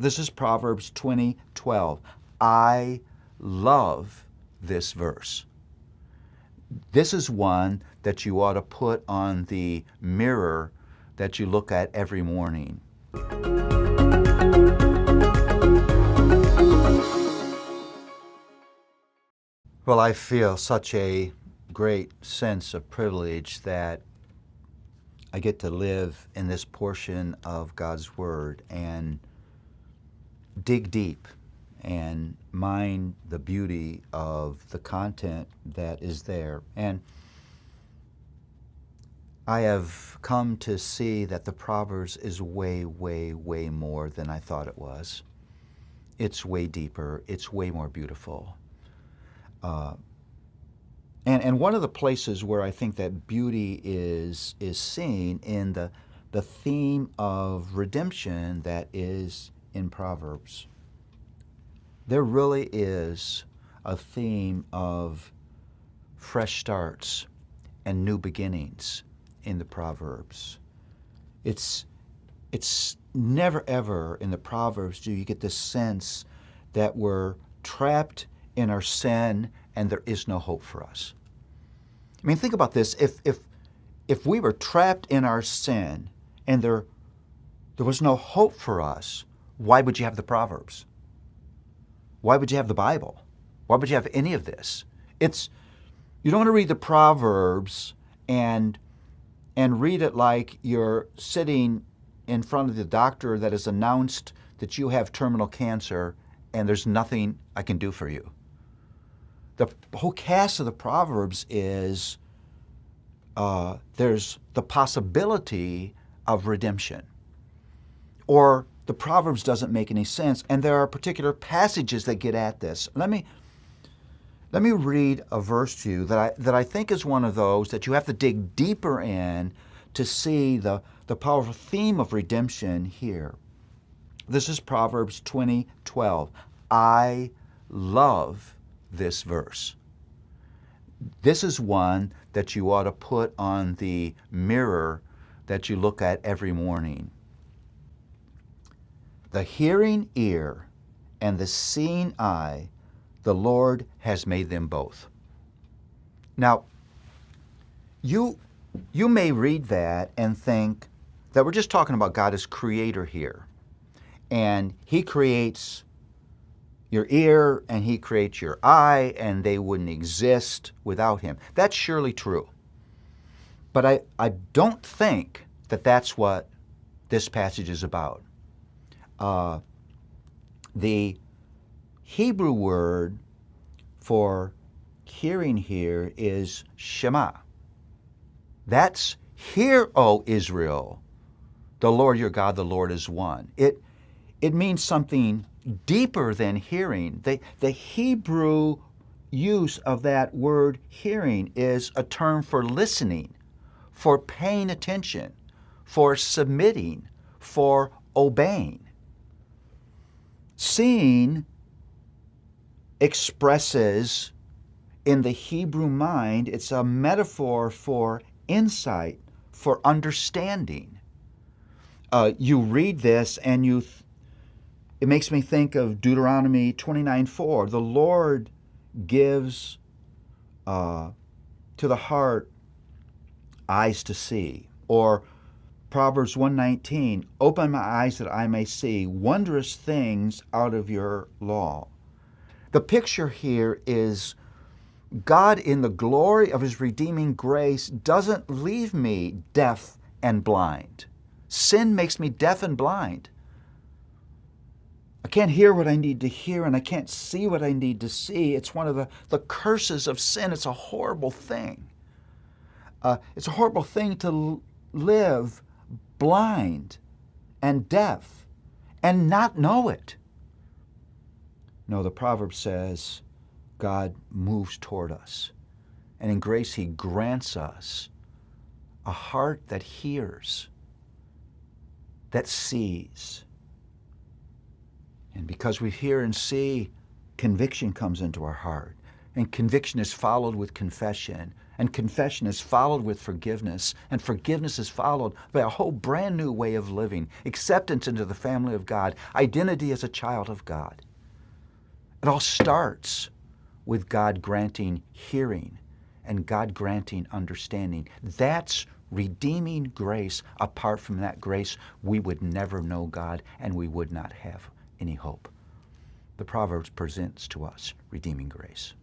This is Proverbs 20:12. I love this verse. This is one that you ought to put on the mirror that you look at every morning. Well, I feel such a great sense of privilege that I get to live in this portion of God's Word and dig deep and mine the beauty of the content that is there. And I have come to see that the Proverbs is way, way, way more than I thought it was. It's way deeper. It's way more beautiful. And one of the places where I think that beauty is seen in the theme of redemption that is in Proverbs. There really is a theme of fresh starts and new beginnings in the Proverbs. It's never ever in the Proverbs do you get this sense that we're trapped in our sin and there is no hope for us. I mean, think about this. If we were trapped in our sin and there was no hope for us, why would you have the Proverbs? Why would you have the Bible? Why would you have any of this? You don't want to read the Proverbs and read it like you're sitting in front of the doctor that has announced that you have terminal cancer and there's nothing I can do for you. The whole cast of the Proverbs is there's the possibility of redemption. Or the Proverbs doesn't make any sense, and there are particular passages that get at this. Let me read a verse to you that I think is one of those that you have to dig deeper in to see the powerful theme of redemption here. This is Proverbs 20:12. I love this verse. This is one that you ought to put on the mirror that you look at every morning. The hearing ear and the seeing eye, the Lord has made them both. Now, you may read that and think that we're just talking about God as creator here. And He creates your ear and He creates your eye, and they wouldn't exist without Him. That's surely true. But I don't think that that's what this passage is about. The Hebrew word for hearing here is Shema. That's, hear, O Israel, the Lord your God, the Lord is one. It means something deeper than hearing. The Hebrew use of that word hearing is a term for listening, for paying attention, for submitting, for obeying. Seeing expresses in the Hebrew mind, it's a metaphor for insight, for understanding. You read this and it makes me think of Deuteronomy 29:4. The Lord gives to the heart eyes to see. Or Proverbs 1:19, open my eyes that I may see wondrous things out of your law. The picture here is God in the glory of His redeeming grace doesn't leave me deaf and blind. Sin makes me deaf and blind. I can't hear what I need to hear and I can't see what I need to see. It's one of the curses of sin. It's a horrible thing. It's a horrible thing to live blind and deaf and not know it. No, the proverb says God moves toward us, and in grace He grants us a heart that hears, that sees. And because we hear and see, conviction comes into our heart. And conviction is followed with confession. And confession is followed with forgiveness, and forgiveness is followed by a whole brand new way of living, acceptance into the family of God, identity as a child of God. It all starts with God granting hearing and God granting understanding. That's redeeming grace. Apart from that grace, we would never know God and we would not have any hope. The Proverbs presents to us redeeming grace.